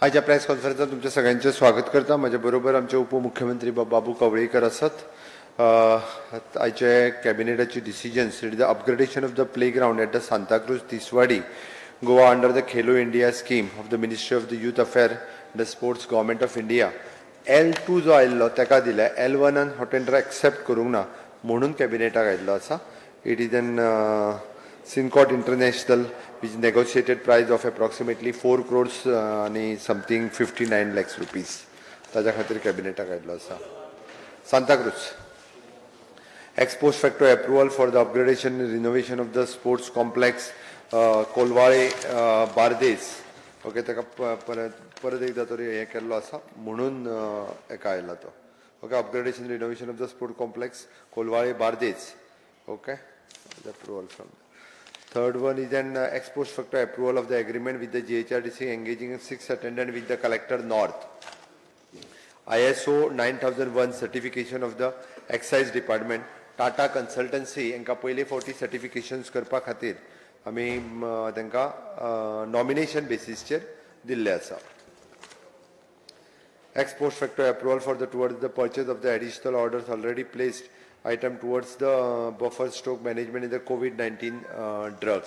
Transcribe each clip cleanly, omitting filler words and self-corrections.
आजच्या प्रेस कॉन्फरन्सात तुमच्या सगळ्यांचे स्वागत करता. माझ्या बरोबर आमचे उपमुख्यमंत्री बाबू कवळेकर असत. आजचे कॅबिनेटाची decisions the upgradation of the playground at the Santacruz Tiswadi Goa under the Khelo India scheme of the ministry of the youth affair the sports government of India L2 जो आयिल्लो ताका दिला. L1 हो टेंडर एक्सेप्ट करूंक ना म्हणून कॅबिनेटाक आयिल्लो आसा. It is N Sincot International, which negotiated price of approximately 4 crores and something 59 lakhs rupees. ताज्या खातीर कॅबिनेटाक आयिल्लो आसा. Santacruz ex post facto approval for the upgradation and renovation of the sports complex Colvale Bardez. Okay, ताका परत एकदा तरी हें केल्लो आसा म्हणून हेका आयला तो. Okay, upgradation renovation of the sports complex Colvale Bardez. Okay, approval from third one is an ex post facto approval of the agreement with the GHRDC engaging 6 attendant with the collector north. ISO 9001 certification of the excise department. Tata consultancy enka पयली 40 certifications करपा खातीर आमी तांकां nomination बेसिसचेर दिल्ले आसा. Ex post facto approval for the towards the purchase of the additional orders already placed item towards the buffer stroke management in the COVID-19 drug.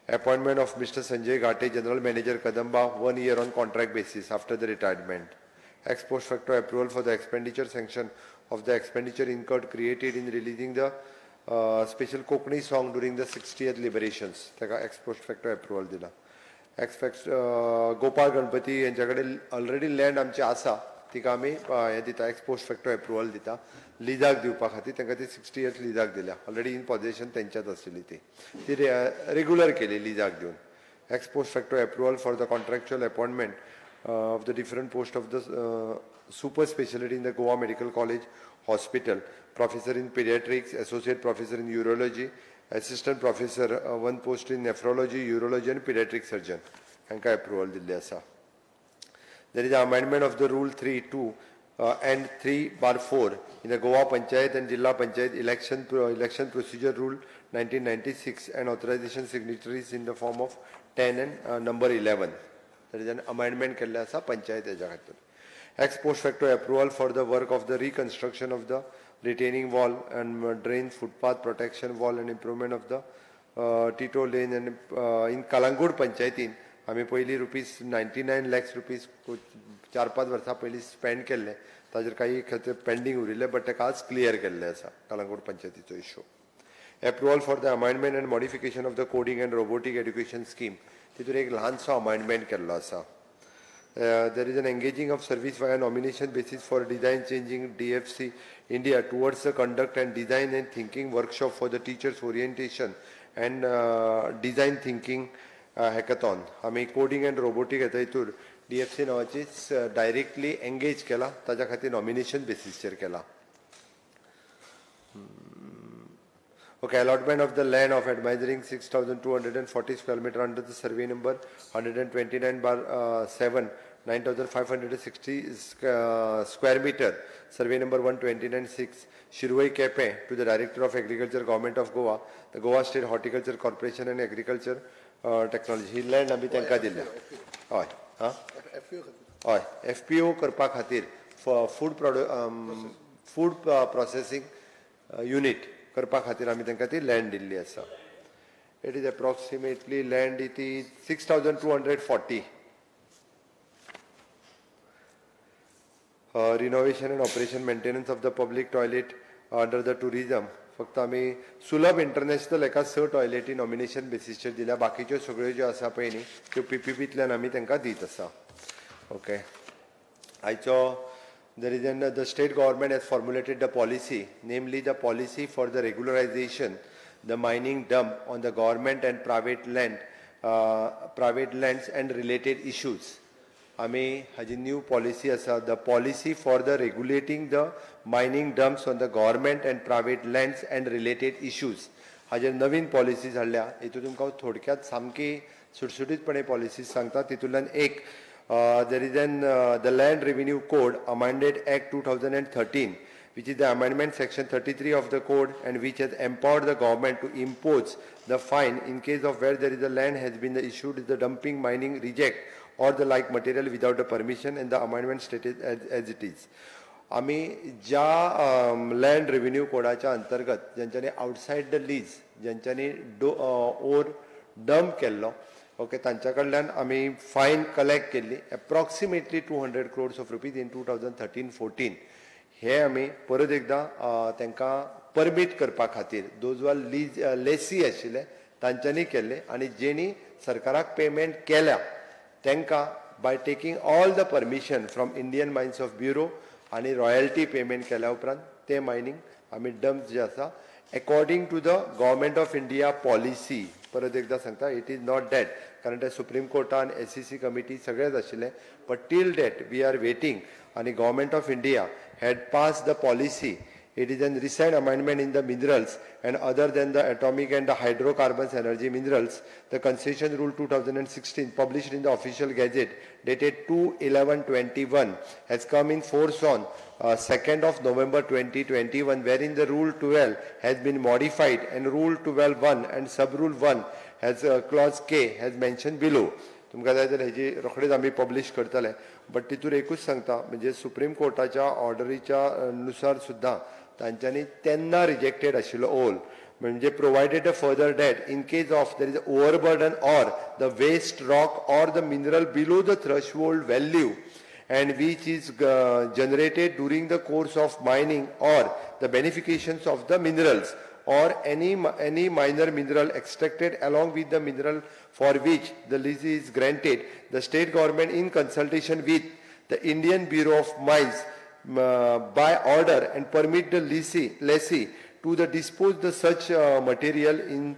Appointment of Mr. Sanjay Ghate, General Manager Kadamba, 1 year on contract basis after the retirement. Ex post facto approval for the expenditure sanction of the expenditure incurred created in releasing the special Kokani song during the 60th liberations. Taka ex post facto approval dila. Gopal Ganpati यांच्याकडे already land आमची आसा तिका आमी हे दिता ex post facto approval दिता लिजाक दिवपा खातीर. तांकां ती 60 years लिजाक दिल्या. ऑलरेडी इन पोजेशन तेंच्याच आशिल्ली ती रेग्युलर केली लिजाक दिवन. ex post facto approval for the contractual appointment of the different post of the super specialty in the Goa Medical College Hospital, professor in pediatrics, associate professor in urology, assistant professor, one post in nephrology, urology and pediatric surgeon. Hanka approval dilli asa. There is an amendment of the rule 3(2) and 3(4) in the Goa Panchayat and Jilla Panchayat election procedure rule 1996 and authorization signatories in the form of 10 and number 11. There is an amendment kelle asa Panchayat eja khatir. Ex post facto approval for the work of the reconstruction of the retaining wall and drain footpath protection wall and improvement of the Tito lane and in Kalangud Panchayatin आमी पयली ₹99 lakhs 4-5 वर्सां पयली spend केल्ले. ताजेर काही खातीर pending उरिल्ले but ताका आज क्लियर केल्ले आसा कलंगूट पंचायतीचो issue. Approval for the amendment and modification of the coding and robotic education scheme. तितून एक ल्हानसो अमेंडमेंट केल्लो आसा. There is an engaging of service via nomination basis for design changing DFC India towards the conduct and design and thinking workshop for the teachers orientation and design thinking hackathon. आमी coding and robotic येता हितूर DFC नावाची directly engage केला. ताज्या खातीर nomination बेसिसचेर केला. Okay, allotment of the land of admiring 6,240 square meter under the survey number 129/7, 9,560 square meter, survey number 129/6, Shirwai Kepe to the Director of Agriculture, Government of Goa, the Goa State Horticulture Corporation and Agriculture Technology. He land आमी तांकां दिल्या. हय हय FPO करपा खातीर food processing unit करपा खातीर आमी तांकां ती लँड दिल्ली आसा. It is approximately land it is 6,240. Renovation end operation maintenance of the public toilet under the tourism. फक्त आमी सुलभ इंटरनॅशनल एका 6 टॉयलेटी नॉमिनेशन बेसिसचेर दिल्या. बाकीच्यो सगळ्यो ज्यो आसा पळय न्ही त्यो PPPंतल्यान आमी तांकां दीत आसा. ओके, आयचो there is the state government has formulated the policy, namely the policy for the regularization the mining dump on the government and private lands and related issues. आमी हाजी न्यू पॉलिसी आसा, the policy for the regulating the mining dumps on the government and private lands and related issues. हाजेर नवीन policies हाडल्या. हितून तुमकां थोडक्यात सामकी सुटसुटीतपणे policies सांगता. तितूंतल्यान एक there is the Land Revenue Code Amended Act 2013, which is the amendment section 33 of the code, and which has empowered the government to impose the fine in case of where there is a land has been issued the dumping, mining, reject or the like material without the permission and the amendment stated as it is. आम्ही ज्या land revenue कोडाच्या अंतर्गत ज्यांच्यानी outside the lease ज्यांच्यानी or dump केल्लो okay तांच्या कडल्यान आमी फायन कलेक्ट केल्ली approximately 200 crores of rupees in 2013-14 हे आमी परत एकदा तांकां परमीट करपा खातीर दोज वर लीज लेसी आशिल्ले तांच्यांनी केल्ले आनी जेणी सरकाराक पेमेंट केल्या तांकां by taking all the permission from Indian mines of bureau आणि रॉयल्टी पेमेंट केल्या उपरांत ते मायनींग आमी डंप जे आसा according to the government of India policy परत एकदा सांगता इट इज नॉट डॅट कारण ते सुप्रीम कोर्टान SEC कमिटी सगळेच आशिल्ले but till that we are waiting आणि government of India had pass the policy. It is a recent amendment in the minerals and other than the atomic and the hydrocarbons energy minerals, the concession rule 2016 published in the official gazette dated 2/11/21 has come in force on 2nd of November 2021 wherein the rule 12 has been modified and rule 12(1) and sub rule 1 has clause K has mentioned below. तुमकां जाय जाल्यार हेजी रोखडेच आमी publish करतले but तितूर एकूच सांगता म्हणजे सुप्रीम कोर्टाच्या ऑर्डरीच्या नुसार सुद्दां तांच्यांनी तेन्ना रिजेक्टेड आशिल्लो ओल म्हणजे provided a further that in case of there is overburden or the waste rock or the mineral below the threshold value and which is generated during the course of mining or the beneficiations of the minerals or any minor mineral extracted along with the mineral for which the lease is granted, the state government in consultation with the Indian Bureau of Mines by order and permit the lessee to the dispose the such material in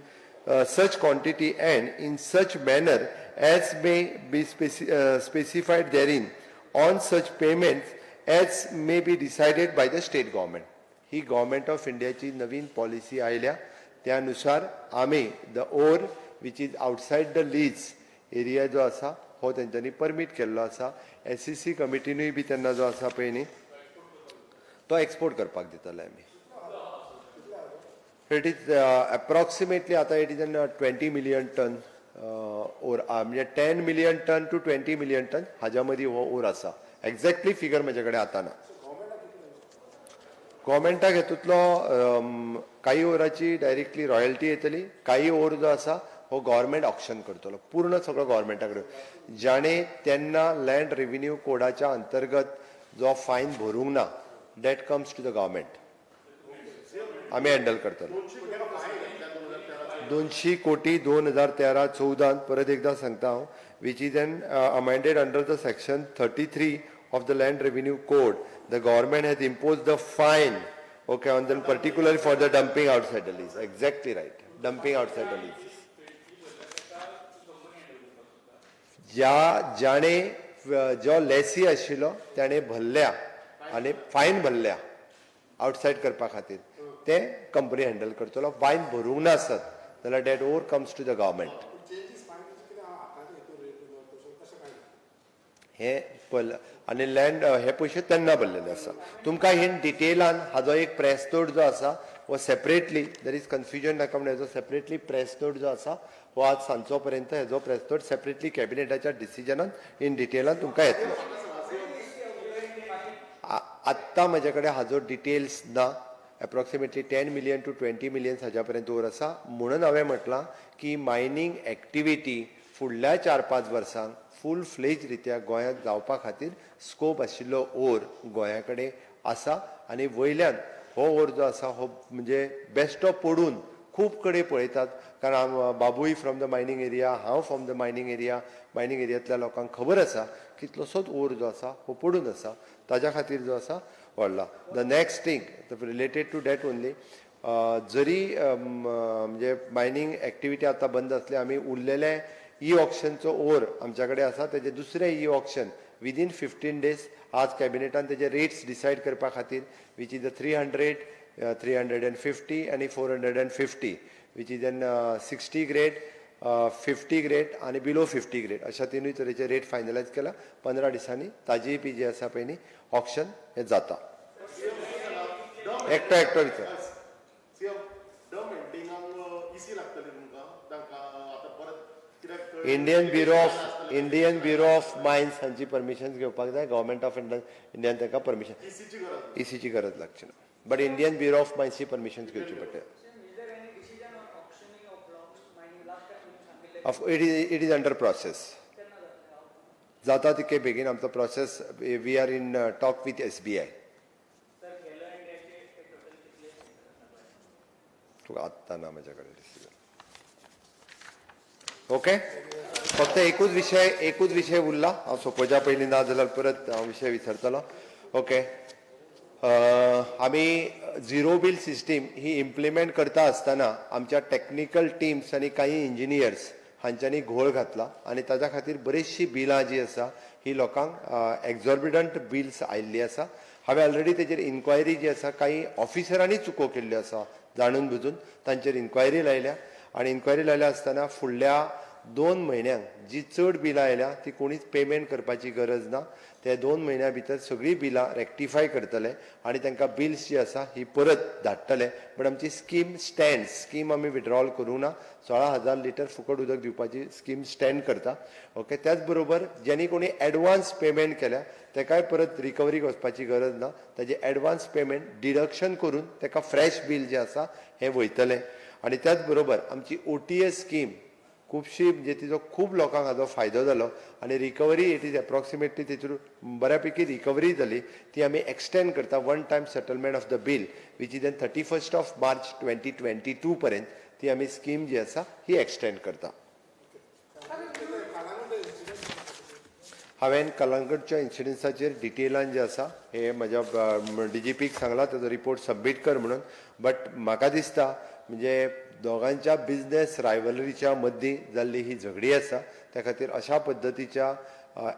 such quantity and in such manner as may be specified therein on such payments as may be decided by the state government. He government of इंडियाची नवीन policy आयल्या त्यानुसार आमी the ore which is outside the lease area जो आसा हो तेंच्यांनी permit केल्लो आसा. SEC कमिटीनूय बी तेन्ना जो आसा पळय न्ही तो एक्सपोर्ट करपाक दितले आमी. इट इज अप्रॉक्सिमेटली आतां it is an 20 million ton ore म्हणजे 10 million ton to 20 million ton हाज्या मदीं हो ओर आसा. एक्झॅक्टली फिगर म्हजे कडेन आतां ना. गव्हर्मेंटाक हेतूंतलो काही ओराची डायरेक्टली रॉयल्टी येतली काही ओर जो आसा हो गव्हर्मेंट ऑक्शन करतलो पूर्ण सगळो गव्हर्मेंटा कडेन जाणे तेन्ना लँड रेव्हेन्यू कोडाच्या अंतर्गत जो फायन भरूंक ना that comes to the government आमी हँडल करतलो. 200 कोटी 2013-14 परत एकदा सांगता हांव which is an amended under the section 33 of the land revenue code. The government has imposed the fine okay on them particularly for the dumping outside the lease. Exactly right, dumping outside the lease. ज्याने जो Lacey आशिल्लो त्याने भरल्या आनी फायन भरल्या outside करपा खातीर ते कंपनी हँडल करतलो. फायन भरूंक नासत जाल्यार that over comes to the government. हे आनी लँड हे पयशे तेन्ना भरलेले आसा. तुमकां हे डिटेलान हाजो एक प्रेस नोट जो आसा हो सेपरेटली देर इज कन्फ्युजन नाका म्हणून हेजो सेपरेटली प्रेस नोट जो आसा हो आज सांजचो पर्यंत हेजो प्रेस नोट सेपरेटली कॅबिनेटाच्या डिसिजनान इन डिटेलान तुमकां येतलो. आत्तां म्हजे कडेन हाजो डिटेल्स ना. एप्रॉक्सिमेटली 10 million to 20 million हाज्या पर्यंत ओर आसा. म्हणून हांवें म्हटलां की मायनींग एक्टिविटी फुडल्या 4-5 वर्सांक फूल फ्लेज रित्या गोंयांत जावपा खातीर स्कोप आशिल्लो ओर गोंया कडेन आसा आनी वयल्यान हो ओर जो आसा हो म्हणजे बेश्टो पडून खूब कडेन पळयतात कारण बाबूय फ्रॉम द मायनींग एरिया हांव from the mining area mining एरियांतल्या लोकांक खबर आसा कितलोसोच ओर जो आसा हो पडून आसा ताज्या खातीर जो आसा व्हडला. The next thing related to that only जरी म्हणजे मायनींग एक्टिविटी आतां बंद आसली आमी उरलेले ऑक्शनचो ओर आमच्या कडेन आसा तेजे दुसरें ऑक्शन विदीन 15 days आज कॅबिनेटान तेजे रेट्स डिसायड करपा खातीर वीच इज 300, 350 आनी 450 which is an 60 grade, 50 grade आनी बिलो 50 grade अशा तिनूय तरेचे रेट फायनलायज केला. 15 दिसांनी ताजी पी जी आसा पळय न्ही ऑक्शन हे जाता. एकटो विचार Indian bureau of Indian bureau of mines हांची परमिशन घेवपाक जाय. गव्हर्मेंट ऑफ इंडियान तांकां परमिशन ECची गरज लागची ना. बट इंडियन ब्युरो ऑफ मायन्सची परमिशन घेवची पडटा. It is under process. जाता तितके बेगीन आमचो process. We are in talk with SBI. तुका आत्ता ना माझ्या कडेन डिसिजन. ओके, फक्त एकूच विषय उरला. हांव सोंपोवच्या पयलीं ना जाल्यार परत हांव विशय विसरतलो. ओके, आमी झिरो बिल सिस्टीम ही इम्प्लिमेंट करता आसतना आमच्या टेक्निकल टिम्स आनी काही इंजिनियर्स हांच्यांनी घोळ घातला आनी ताज्या खातीर बरीचशी बिलां जी आसा ही लोकांक एक्झॉर्बिडंट बिल्स आयिल्ली आसा. हांवें ऑलरेडी तेजेर इन्क्वायरी जी आसा काही ऑफिसरांनी चुको केल्ल्यो आसा जाणून बुजून तांचेर इन्क्वायरी लायल्या. आनी इन्क्वायरी लायल्या आसतना फुडल्या 2 म्हयन्यांक जी चड बिलां आयल्या ती कोणीच पेमेंट करपाची गरज ना. ते 2 म्हयन्या भितर सगळीं बिलां रेक्टिफाय करतले आनी तांकां बिल्स जी आसा ही परत धाडटले. बट आमची स्कीम आमी विड्रॉल करूं ना. 16,000 लिटर फुकट उदक दिवपाची स्कीम स्टँड करता. ओके, त्याच बरोबर ज्यांनी कोणी एडवान्स पेमेंट केल्या ताकाय परत रिकवरीक वचपाची गरज ना. ताजे एडवान्स पेमेंट डिडक्शन करून ताका फ्रेश बील जे आसा हें वयतलें. आनी त्याच बरोबर आमची OTS स्कीम खुबशी म्हणजे तिजो खूब लोकांक हाजो फायदो जालो आनी रिकवरी इट इज एप्रॉक्सिमेटली तेतून बऱ्यापैकी रिकवरी जाली. ती आमी एक्सटेंड करता. 1 time settlement of the bill which is 31 March 2022 पर्यंत ती आमी स्कीम जी आसा ही एक्सटेंड करता. हांवें कलंगूटच्या इन्सिडन्साचेर डिटेलान जे आसा हे म्हज्या DGPक सांगला ताजो रिपोर्ट सबमीट कर म्हणून. बट म्हाका दिसता म्हणजे दोगांच्या बिझनेस रायवलरीच्या मदीं जाल्ली ही झगडी आसा. त्या खातीर अशा पद्दतीच्या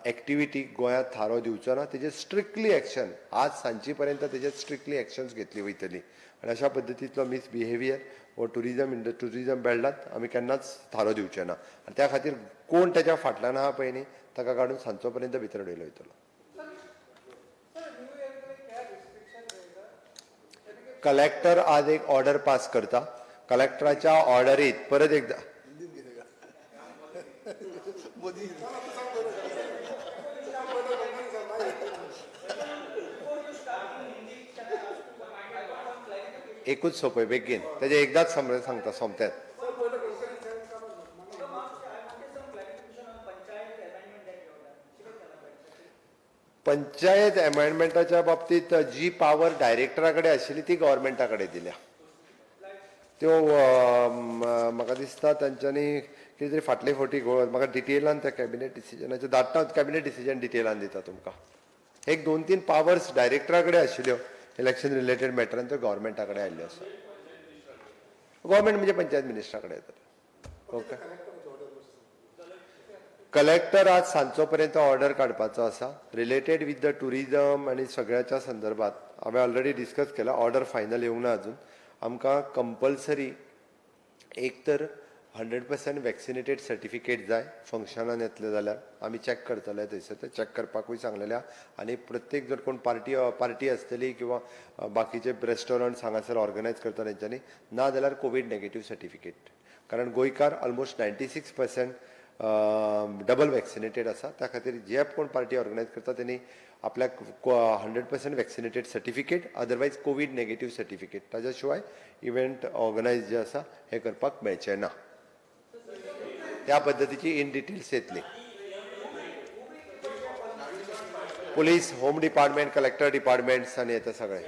एक्टिविटीक गोंयांत थारो दिवचो ना. तेजेर स्ट्रिक्टली एक्शन आज सांची पर्यंत तेजेर स्ट्रिक्टली एक्शन्स घेतली वयतली. आनी अशा पद्दतीचो मिसबिहेवियर वो टुरिजम बेल्टांत आमी केन्नाच थारो दिवचे ना. आनी त्या खातीर कोण ताच्या फाटल्यान आहा पळय न्ही ताका काडून सांचो पर्यंत भितर उडयलो वयतलो. कलेक्टर आज एक ऑर्डर पास करता. कलेक्टराच्या ऑर्डरीत परत एकदा एकूच सोपय बेगीन तेजे एकदाच सांगता सोमत्यात. पंचायत अमेंडमेंटाच्या बाबतीत जी पावर डायरेक्टरा कडेन आशिल्ली ती गव्हर्मेंटा कडेन दिल्या. त्यो म्हाका दिसता तांच्यांनी कितें तरी फाटले फावटी म्हाका डिटेलान त्या कॅबिनेट डिसिजनाचे धाडटा. कॅबिनेट डिसिजन डिटेलान दिता तुमकां. एक 2-3 पावर्स डायरेक्टरा कडेन आशिल्ल्यो इलेक्शन रिलेटेड मॅटरान त्यो गव्हर्मेंटा कडेन आयिल्ल्यो आसा. गव्हर्मेंट म्हणजे पंचायत मिनिस्टरा कडेन येता. ओके, कलेक्टर आज सांचो पर्यंत ऑर्डर काडपाचो आसा रिलेटेड विथ द टुरिजम आनी सगळ्याच्या संदर्भात. हांवें ऑलरेडी डिस्कस केला. ऑर्डर फायनल येवंक ना अजून. आमकां कंपल्सरी एक तर 100% वॅक्सिनेटेड सर्टिफिकेट जाय. फंक्शनान येतले जाल्यार आमी चॅक करतले थंयसर. ते चॅक करपाकूय सांगलेल्या. आनी प्रत्येक जर कोण पार्टी आसतली किंवा बाकीचे रेस्टॉरंट्स हांगासर ऑर्गनायज करता तेंच्यांनी ना जाल्यार कोवीड नेगेटिव्ह सर्टिफिकेट. कारण गोंयकार ऑलमोस्ट 96% डबल वॅक्सिनेटेड आसा. त्या खातीर जे कोण पार्टी ऑर्गनायज करता त्यांनी आपल्याक 100% vaccinated certificate otherwise Covid negative certificate ताज्या शिवाय इव्हेंट ऑर्गनायज जे आसा हे करपाक मेळचें ना. त्या पद्दतीची इन डिटेल्स येतली. Police, home department, collector departments आनी येता सगळे.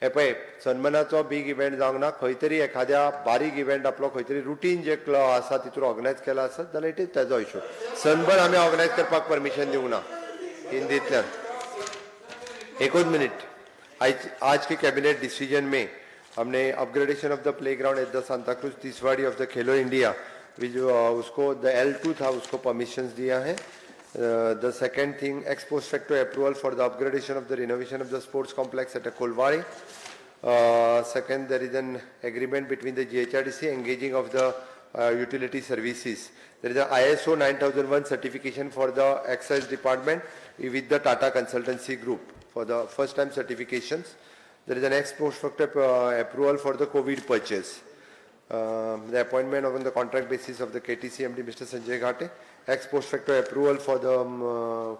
हे पळय सन्मानाचो बिग इव्हेंट जावंक ना. खंय तरी एखाद्या बारीक इव्हेंट आपलो खंय तरी रुटीन जे आसा तितून ऑर्गनायज केला आसत जाल्यार इट इज तेजो इशू. सनबर्न आमी ऑर्गनायज करपाक परमिशन दिवंक ना हिंदींतल्यान. एकूच मिनिट. आज के कैबिनेट डिसीजन में हमने upgradation of the playground at the Santa Cruz Tiswadi of the Khelo India उसको द L2 था उसको परमिशंस दिया है. The second thing, ex post facto approval for the upgradation of the renovation of the sports complex at Kolwari. Second, there is an agreement between the GHRDC engaging of the utility services. There is a ISO 9001 certification for the excise department with the Tata Consultancy Group for the first time certifications. There is an ex post facto approval for the COVID purchase. The appointment on the contract basis of the KTC MD Mr. Sanjay Ghate, ex post facto approval for the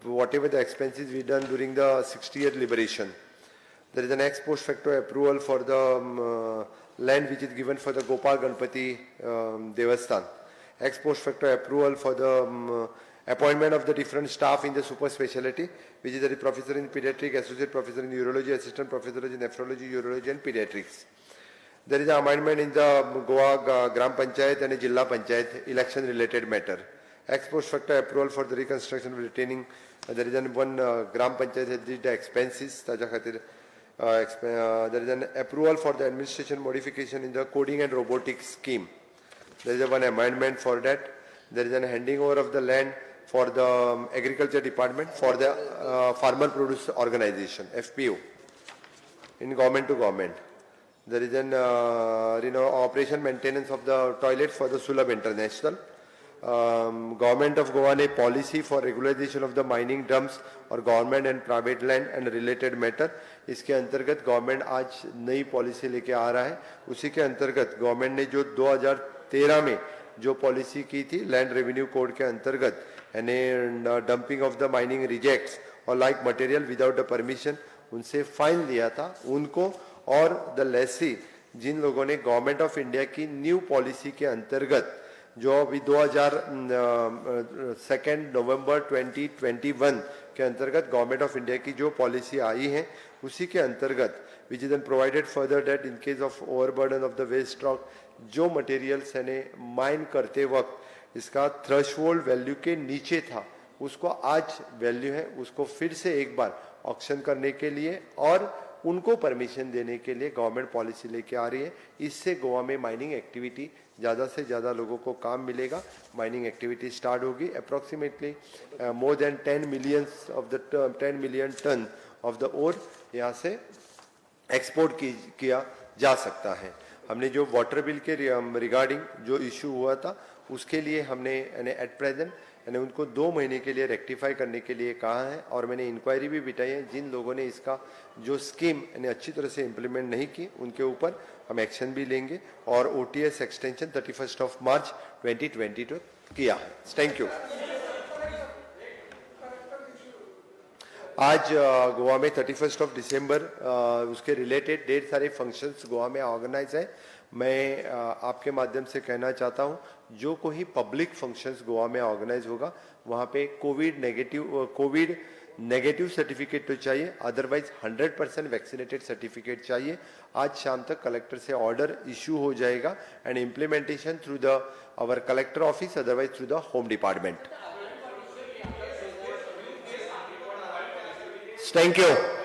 whatever the expenses we done during the 60th liberation. There is an ex post facto approval for the land which is given for the Gopal Ganpati Devasthan. Ex post facto approval for the appointment of the different staff in the super specialty, which is the professor in pediatric, associate professor in urology, assistant professor in nephrology, urology and pediatrics. There is an amendment in the Goa Gram Panchayat and Jilla Panchayat election related matter. Ex post facto approval for the reconstruction of retaining. There is one Gram Panchayat that did the expenses. There is an approval for the administration modification in the coding and robotics scheme. There is one amendment for that. There is an handing over of the land for the agriculture department for the farmer produce organization FPO in government to government. There is an operation maintenance of the toilets for the Sulabh International. Government of Goa ने policy for regularization of the mining dumps और government and private land and related matter. इसके अंतर्गत government आज नई policy लेके आ रहा है. उसी के अंतर्गत government ने जो 2013 में जो policy की थी land revenue code के अंतर्गत यानी dumping of the mining rejects or like material without the permission उनसे fine लिया था उनको और the lessee जिन लोगों ने गवर्नमेंट ऑफ इंडिया की न्यू पॉलिसी के अंतर्गत जो अभी 2 नवंबर 2021 के अंतर्गत गवर्नमेंट ऑफ इंडिया की जो पॉलिसी आई है उसी के अंतर्गत which is provided further that in case of overburden of the waste rock जो मटेरियल्स यानी माइन करते वक्त इसका थ्रेशोल्ड वैल्यू के नीचे था उसको आज वैल्यू है उसको फिर से एक बार ऑक्शन करने के लिए और उनको परमिशन देने के लिए गवर्नमेंट पॉलिसी लेके आ रही है. इससे गोवा में माइनिंग एक्टिविटी ज़्यादा से ज़्यादा लोगों को काम मिलेगा. माइनिंग एक्टिविटी स्टार्ट होगी. Approximately more than 10 million ton of the ore यहाँ से एक्सपोर्ट किया जा सकता है. हमने जो वाटर बिल के रिगार्डिंग जो इशू हुआ था उसके लिए हमने एट प्रेजेंट यानी उनको 2 महीने के लिए रेक्टिफाई करने के लिए कहा है और मैंने इंक्वायरी भी बिठाई है. जिन लोगों ने इसका जो स्कीम यानी अच्छी तरह से इम्प्लीमेंट नहीं की उनके ऊपर हम एक्शन भी लेंगे और ओटीएस एक्सटेंशन 31 मार्च 2022 किया है. Thank you. आज गोवा में 31 दिसंबर उसके रिलेटेड ढेर सारे फंक्शंस गोवा में ऑर्गेनाइज है. मैं आपके माध्यम से कहना चाहता हूं जो कोई पब्लिक फंक्शंस गोवा में ऑर्गेनाइज होगा वहां पे कोविड नेगेटिव सर्टिफिकेट तो चाहिए अदरवाइज 100% वैक्सीनेटेड सर्टिफिकेट चाहिए. आज शाम तक कलेक्टर से ऑर्डर इशू हो जाएगा and implementation through the our collector office otherwise through the home department. Thank you.